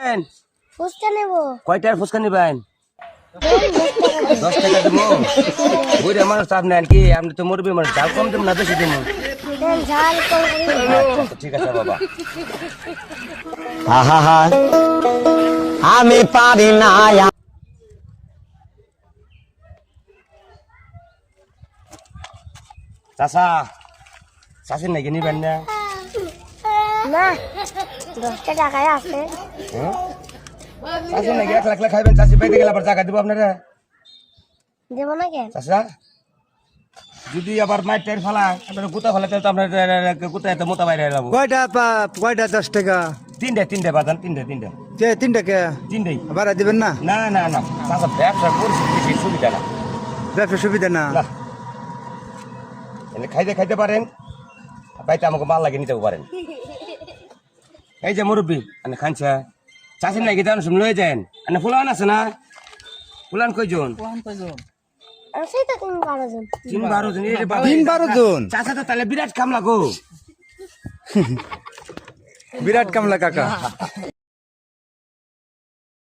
নেবেন? ফুচকা নেব। কয়টার ফুচকা নেবেন? 10 টাকা দেবো। বুড়া মানুষ তো আপনি কি আপনি তো মরবি মানুষ, ঝাল কম দেবো না বেশি দেবো? ঝাল কম করে। আচ্ছা, ঠিক আছে বাবা। আমি পারি না। চাচা চাষির নাকি নিবেন না? না 10 টাকায় আছে। চাষির নাকি 1 লাখ খাইবেন? চাষি পাইতে গেলে আবার টাকা দেবো আপনারা। দেব না কেন? চাচা যদি আবার মাইট টাইট ফেলায় আপনারা কুতা ফেলে তাহলে তো আপনার কুতা এত মোতা বাইরে যাবো। কয়টা 10 টাকা? তিনটে বাজান, তিনটে 3 টাকা তিনটেই। ভাড়া দিবেন না? না না না চাচা ব্যবসা করছি, বেশি সুবিধা না। ব্যবসা সুবিধা না? না এনে খাইতে পারেন, বাইতে আমাকে মাল লাগিয়ে নিতেও পারেন। এই যে মুরব্বী মানে খানছা চাষির নাকি জানো শুনে লয়ে যান। মানে ফুলান আছে না? ফুলান কয়জন? আছে তো 12 জন। 12 জন। 12 জন? চাচা তো তাহলে বিরাট কামলা গো। বিরাট কামলা কাকা।